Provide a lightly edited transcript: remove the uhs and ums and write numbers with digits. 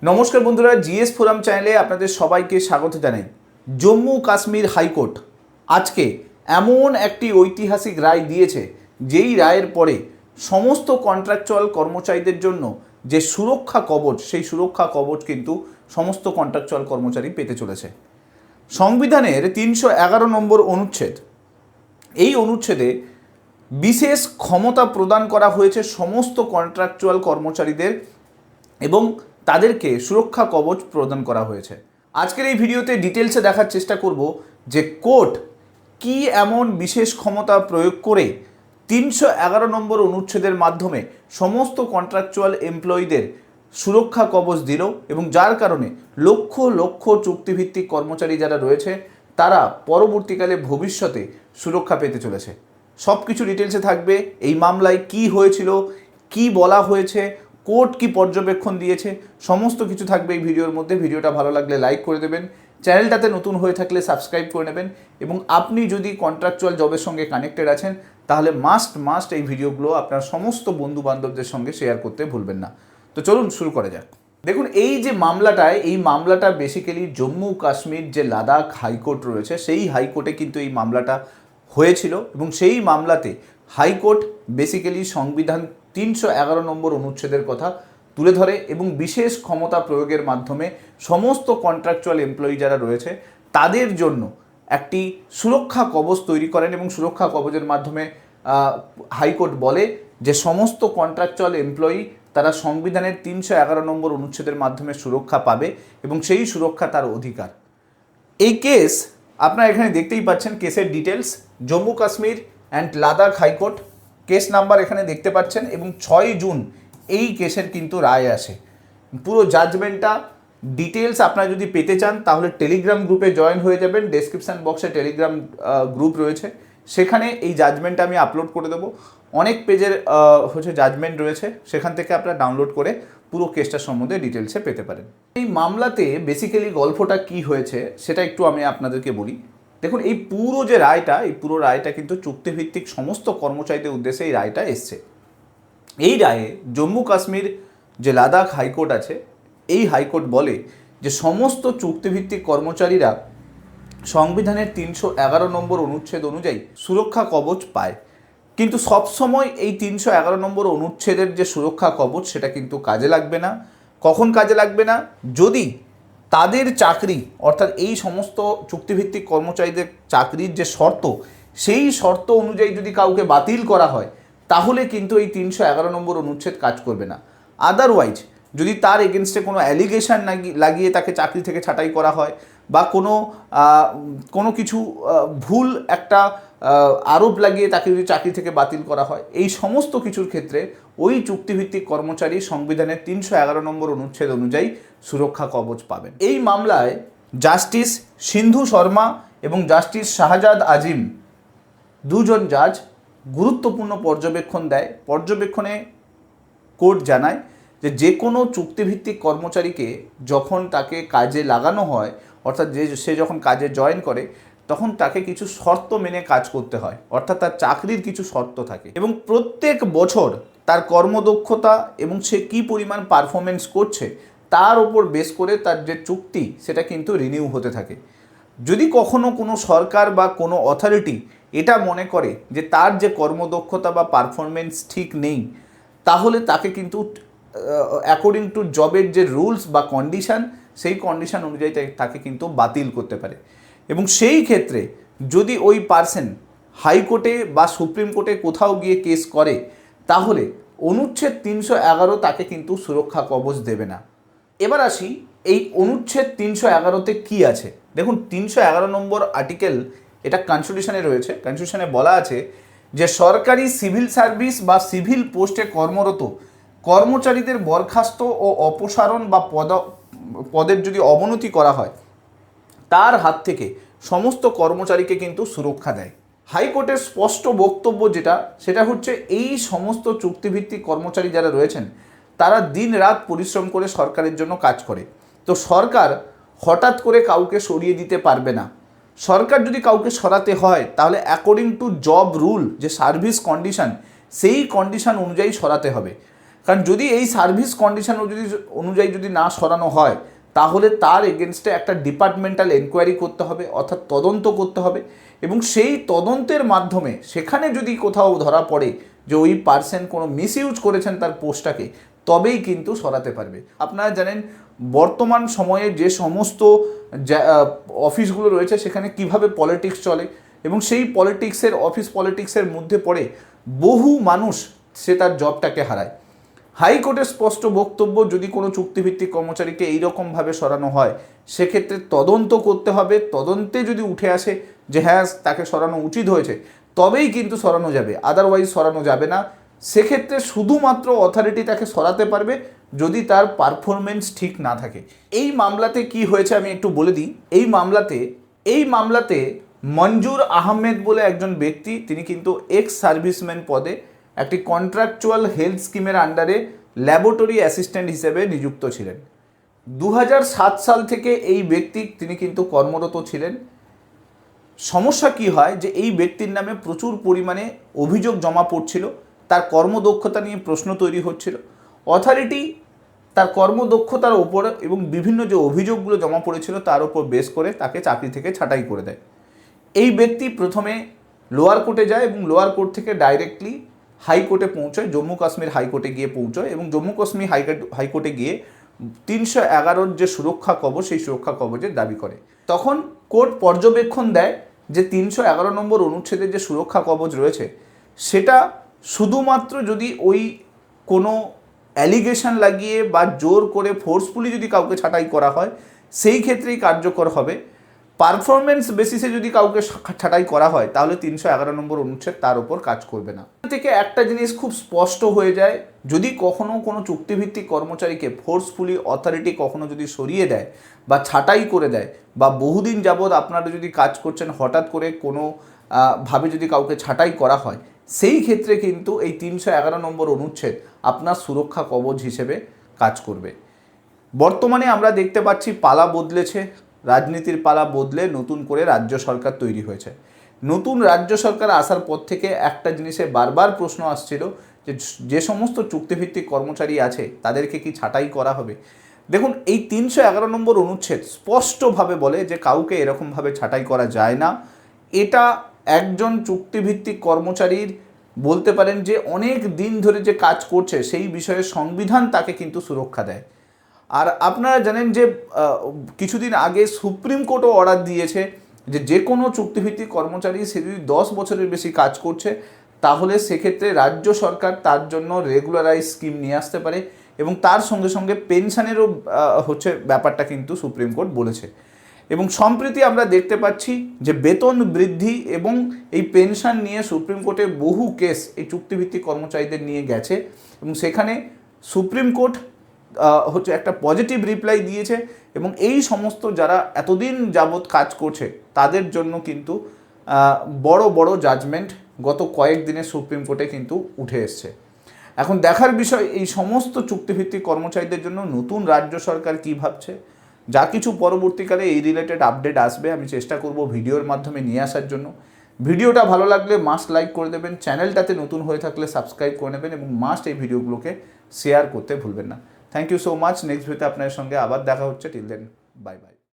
নমস্কার বন্ধুরা, GS forum চ্যানেলে আপনাদের সবাইকে স্বাগত জানাই। জম্মু কাশ্মীর হাইকোর্ট আজকে এমন একটি ঐতিহাসিক রায় দিয়েছে, যেই রায়ের পরে সমস্ত কন্ট্রাকচুয়াল কর্মচারীদের জন্য যে সুরক্ষা কবচ, সেই সুরক্ষা কবচ কিন্তু সমস্ত কন্ট্রাকচুয়াল কর্মচারী পেতে চলেছে। সংবিধানের 311 নম্বর অনুচ্ছেদ, এই অনুচ্ছেদে বিশেষ ক্ষমতা প্রদান করা হয়েছে সমস্ত কন্ট্রাকচুয়াল কর্মচারীদের এবং তাদেরকে সুরক্ষা কবচ প্রদান করা হয়েছে। আজকের এই ভিডিওতে ডিটেলসে দেখার চেষ্টা করব যে কোর্ট কি এমন বিশেষ ক্ষমতা প্রয়োগ করে 311 নম্বর অনুচ্ছেদের মাধ্যমে সমস্ত কন্ট্রাকচুয়াল এমপ্লয়ীদের সুরক্ষা কবচ দিল এবং যার কারণে লক্ষ লক্ষ চুক্তিভিত্তিক কর্মচারী যারা রয়েছে তারা পরবর্তীকালে ভবিষ্যতে সুরক্ষা পেতে চলেছে। সব কিছু ডিটেলসে থাকবে। এই মামলায় কি হয়েছিল, কি বলা হয়েছে, কোর্ট কি পর্যবেক্ষণ দিয়েছে, সমস্ত কিছু থাকবে এই ভিডিওর মধ্যে। ভিডিওটা ভালো লাগলে লাইক করে দেবেন, চ্যানেলটাতে নতুন হয়ে থাকলে সাবস্ক্রাইব করে নেবেন এবং আপনি যদি কন্ট্রাকচুয়াল জবের সঙ্গে কানেক্টেড আছেন তাহলে মাস্ট এই ভিডিওগুলো আপনার সমস্ত বন্ধু বান্ধবদের সঙ্গে শেয়ার করতে ভুলবেন না। তো চলুন শুরু করা যাক। দেখুন, এই যে মামলাটা বেসিক্যালি জম্মু কাশ্মীর যে লাদাখ হাইকোর্ট রয়েছে সেই হাইকোর্টে কিন্তু এই মামলাটা হয়েছিল এবং সেই মামলাতে হাইকোর্ট বেসিক্যালি সংবিধান 311 নম্বর অনুচ্ছেদের কথা তুলে ধরে এবং বিশেষ ক্ষমতা প্রয়োগের মাধ্যমে সমস্ত কন্ট্রাকচুয়াল এমপ্লয়ি যারা রয়েছে তাদের জন্য একটি সুরক্ষা কবচ তৈরি করেন এবং সুরক্ষা কবচের মাধ্যমে হাইকোর্ট বলে যে সমস্ত কন্ট্রাকচুয়াল এমপ্লয়ি তারা সংবিধানের 311 নম্বর অনুচ্ছেদের মাধ্যমে সুরক্ষা পাবে এবং সেই সুরক্ষা তার অধিকার। এই কেস আপনারা এখানে দেখতেই পাচ্ছেন, কেসের details Jammu Kashmir and Ladakh high court, case number এখানে দেখতে পাচ্ছেন এবং 6 জুন এই কেসের কিন্তু রায় আসে। পুরো জাজমেন্টটা ডিটেলস আপনারা যদি পেতে চান তাহলে টেলিগ্রাম গ্রুপে জয়েন হয়ে যাবেন। ডেসক্রিপশান বক্সে টেলিগ্রাম গ্রুপ রয়েছে, সেখানে এই জাজমেন্টটা আমি আপলোড করে দেবো। অনেক পেজের জাজমেন্ট রয়েছে, সেখান থেকে আপনারা ডাউনলোড করে পুরো কেসটার সম্বন্ধে ডিটেলসে পেতে পারেন। এই মামলাতে বেসিক্যালি গল্পটা কি হয়েছে সেটা একটু আমি আপনাদেরকে বলি। দেখুন, এই পুরো রায়টা কিন্তু চুক্তিভিত্তিক সমস্ত কর্মচারীদের উদ্দেশ্যে এই রায়টা এসছে। এই রায়ে জম্মু কাশ্মীর যে লাদাখ হাইকোর্ট আছে, এই হাইকোর্ট বলে যে সমস্ত চুক্তিভিত্তিক কর্মচারীরা সংবিধানের 311 নম্বর অনুচ্ছেদ অনুযায়ী সুরক্ষা কবচ পায়, কিন্তু সবসময় এই 311 নম্বর অনুচ্ছেদের যে সুরক্ষা কবচ সেটা কিন্তু কাজে লাগবে না। কখন কাজে লাগবে না? যদি তাদের চাকরি, অর্থাৎ এই সমস্ত চুক্তিভিত্তিক কর্মচারীদের চাকরির যে শর্ত, সেই শর্ত অনুযায়ী যদি কাউকে বাতিল করা হয় তাহলে কিন্তু এই 311 নম্বর অনুচ্ছেদ কাজ করবে না। আদারওয়াইজ যদি তার এগেনস্টে কোনো অ্যালিগেশন লাগিয়ে তাকে চাকরি থেকে ছাঁটাই করা হয় বা কোনো কিছু ভুল একটা আরোপ লাগিয়ে তাকে যদি চাকরি থেকে বাতিল করা হয়, এই সমস্ত কিছুর ক্ষেত্রে ওই চুক্তিভিত্তিক কর্মচারী সংবিধানের 311 নম্বর অনুচ্ছেদ অনুযায়ী সুরক্ষা কবচ পাবেন। এই মামলায় জাস্টিস সিন্ধু শর্মা এবং জাস্টিস শাহজাদ আজিম দুজন জাজ গুরুত্বপূর্ণ পর্যবেক্ষণ দেয়। পর্যবেক্ষণে কোর্ট জানায় যে কোনো চুক্তিভিত্তিক কর্মচারীকে যখন তাকে কাজে লাগানো হয়, অর্থাৎ সে যখন কাজে জয়েন করে তখন তাকে কিছু শর্ত মেনে কাজ করতে হয়, অর্থাৎ তার চাকরির কিছু শর্ত থাকে এবং প্রত্যেক বছর তার কর্মদক্ষতা এবং সে কী পরিমাণ পারফরমেন্স করছে তার ওপর বেস করে তার যে চুক্তি সেটা কিন্তু রিনিউ হতে থাকে। যদি কখনো কোনো সরকার বা কোনো অথরিটি এটা মনে করে যে তার যে কর্মদক্ষতা বা পারফরমেন্স ঠিক নেই, তাহলে তাকে কিন্তু অ্যাকর্ডিং টু জবের যে রুলস বা কন্ডিশান, সেই কন্ডিশান অনুযায়ী তাকে কিন্তু বাতিল করতে পারে এবং সেই ক্ষেত্রে যদি ওই পার্সন হাইকোর্টে বা সুপ্রিম কোর্টে কোথাও গিয়ে কেস করে তাহলে অনুচ্ছেদ 311 তাকে কিন্তু সুরক্ষা কবচ দেবে না। এবার আসি এই অনুচ্ছেদ 311তে কি আছে। দেখুন, 311 নম্বর আর্টিকেল, এটা কনস্টিটিউশনে রয়েছে। কনস্টিটিউশনে বলা আছে যে সরকারি সিভিল সার্ভিস বা সিভিল পোস্টে কর্মরত কর্মচারীদের বরখাস্ত ও অপসারণ বা পদের যদি অবনতি করা হয় তার হাত থেকে সমস্ত কর্মচারীকে কিন্তু সুরক্ষা দেয়। হাইকোর্টের স্পষ্ট বক্তব্য সেটা হচ্ছে এই সমস্ত চুক্তিভিত্তিক কর্মচারী যারা রয়েছেন তারা দিন রাত পরিশ্রম করে সরকারের জন্য কাজ করে। তো সরকার হঠাৎ করে কাউকে সরিয়ে দিতে পারবে না। সরকার যদি কাউকে সরাতে হয় তাহলে অ্যাকর্ডিং টু জব রুল, যে সার্ভিস কন্ডিশন, সেই কন্ডিশন অনুযায়ী সরাতে হবে। কারণ যদি এই সার্ভিস কন্ডিশন অনুযায়ী যদি না সরানো হয়, তাহলে তার এগেনস্টে একটা ডিপার্টমেন্টাল এনকোয়ারি করতে হবে, অর্থাৎ তদন্ত করতে হবে, এবং সেই তদন্তের মাধ্যমে সেখানে যদি কোথাও ধরা পড়ে যে ওই পার্সন কোনো মিসইউজ করেছেন তার পোস্টটাকে, তবেই কিন্তু সরাতে পারবে। আপনারা জানেন বর্তমান সময়ে যে সমস্ত অফিসগুলো রয়েছে সেখানে কিভাবে পলিটিক্স চলে, এবং সেই অফিস পলিটিক্সের মধ্যে পড়ে বহু মানুষ সে তার জবটাকে হারায়। হাইকোর্টের স্পষ্ট বক্তব্য, যদি কোনো চুক্তিভিত্তিক কর্মচারীকে এইরকমভাবে সরানো হয় সেক্ষেত্রে তদন্ত করতে হবে, তদন্তে যদি উঠে আসে যে হ্যাঁ তাকে সরানো উচিত হয়েছে তবেই কিন্তু সরানো যাবে, আদারওয়াইজ সরানো যাবে না। সেক্ষেত্রে শুধুমাত্র অথরিটি তাকে সরাতে পারবে যদি তার পারফরমেন্স ঠিক না থাকে। এই মামলাতে কি হয়েছে আমি একটু বলে দিই। এই মামলাতে মঞ্জুর আহমেদ বলে একজন ব্যক্তি, তিনি কিন্তু এক্স সার্ভিসম্যান পদে একটি কন্ট্রাকচুয়াল হেলথ স্কিমের আন্ডারে ল্যাবরেটরি অ্যাসিস্ট্যান্ট হিসেবে নিযুক্ত ছিলেন। 2007 সাল থেকে এই ব্যক্তি তিনি কিন্তু কর্মরত ছিলেন। সমস্যা কি হয় যে এই ব্যক্তির নামে প্রচুর পরিমাণে অভিযোগ জমা পড়ছিল, তার কর্মদক্ষতা নিয়ে প্রশ্ন তৈরি হচ্ছিল। অথরিটি তার কর্মদক্ষতার ওপর এবং বিভিন্ন যে অভিযোগগুলো জমা পড়েছিল তার উপর বেস করে তাকে চাকরি থেকে ছাঁটাই করে দেয়। এই ব্যক্তি প্রথমে লোয়ার কোর্টে যায় এবং লোয়ার কোর্ট থেকে ডাইরেক্টলি হাইকোর্টে পৌঁছয়, জম্মু কাশ্মীর হাইকোর্টে গিয়ে পৌঁছয়, এবং জম্মু কাশ্মীর হাইকোর্টে গিয়ে 311 যে সুরক্ষা কবচ সেই সুরক্ষা কবচের দাবি করে। তখন কোর্ট পর্যবেক্ষণ দেয় যে 311 নম্বর অনুচ্ছেদের যে সুরক্ষা কবচ রয়েছে সেটা শুধুমাত্র যদি ওই কোনো অ্যালিগেশন লাগিয়ে বা জোর করে ফোর্সফুলি যদি কাউকে ছাঁটাই করা হয় সেই ক্ষেত্রেই কার্যকর হবে। পারফরমেন্স বেসিসে যদি কাউকে ছাঁটাই করা হয় তাহলে 311 নম্বর অনুচ্ছেদ তার উপর কাজ করবে না। থেকে একটা জিনিস খুব স্পষ্ট হয়ে যায়, যদি কখনো কোনো চুক্তিভিত্তিক কর্মচারীকে ফোর্সফুলি অথরিটি কখনো যদি সরিয়ে দেয় বা ছাঁটাই করে দেয়, বা বহুদিন যাবৎ আপনারা যদি কাজ করছেন হঠাৎ করে কোনো ভাবে যদি কাউকে ছাঁটাই করা হয়, সেই ক্ষেত্রে কিন্তু এই 311 নম্বর অনুচ্ছেদ আপনার সুরক্ষা কবচ হিসেবে কাজ করবে। বর্তমানে আমরা দেখতে পাচ্ছি পালা বদলেছে, রাজনীতির পালা বদলে নতুন করে রাজ্য সরকার তৈরি হয়েছে। নতুন রাজ্য সরকার আসার পর থেকে একটা জিনিসে বারবার প্রশ্ন আসছিল যে সমস্ত চুক্তিভিত্তিক কর্মচারী আছে তাদেরকে কি ছাঁটাই করা হবে। দেখুন, এই 311 নম্বর অনুচ্ছেদ স্পষ্টভাবে বলে যে কাউকে এরকমভাবে ছাঁটাই করা যায় না। এটা একজন চুক্তিভিত্তিক কর্মচারীর বলতে পারেন যে অনেক দিন ধরে যে কাজ করছে সেই বিষয়ে সংবিধান তাকে কিন্তু সুরক্ষা দেয়। আর আপনারা জানেন যে কিছুদিন আগে সুপ্রিম কোর্টও অর্ডার দিয়েছে যে কোনো চুক্তিভিত্তিক কর্মচারী সে যদি 10 বছরের বেশি কাজ করছে তাহলে সেক্ষেত্রে রাজ্য সরকার তার জন্য রেগুলারাইজ স্কিম নিয়ে আসতে পারে, এবং তার সঙ্গে সঙ্গে পেনশনেরও ব্যাপারটা কিন্তু সুপ্রিম কোর্ট বলেছে। এবং সম্প্রতি আমরা দেখতে পাচ্ছি যে বেতন বৃদ্ধি এবং এই পেনশন নিয়ে সুপ্রিম কোর্টে বহু কেস এই চুক্তিভিত্তিক কর্মচারীদের নিয়ে গেছে, এবং সেখানে সুপ্রিম কোর্ট একটা পজিটিভ রিপ্লাই দিয়েছে, এবং এই সমস্ত যারা এতদিন যাবৎ কাজ করছে তাদের জন্য কিন্তু বড় বড় জাজমেন্ট গত কয়েকদিনে সুপ্রিম কোর্টে কিন্তু উঠে এসছে। এখন দেখার বিষয় এই সমস্ত চুক্তিভিত্তিক কর্মচারীদের জন্য নতুন রাজ্য সরকার কী ভাবছে। যা কিছু পরবর্তীকালে এই রিলেটেড আপডেট আসবে আমি চেষ্টা করব ভিডিওর মাধ্যমে নিয়ে আসার জন্য। ভিডিওটা ভালো লাগলে মাস্ট লাইক করে দেবেন, চ্যানেলটাতে নতুন হয়ে থাকলে সাবস্ক্রাইব করে নেবেন, এবং মাস্ট এই ভিডিওগুলোকে শেয়ার করতে ভুলবেন না। Thank you so much. Next ভিডিওতে আপনাদের সঙ্গে আবার দেখা হচ্ছে। Till then, bye by.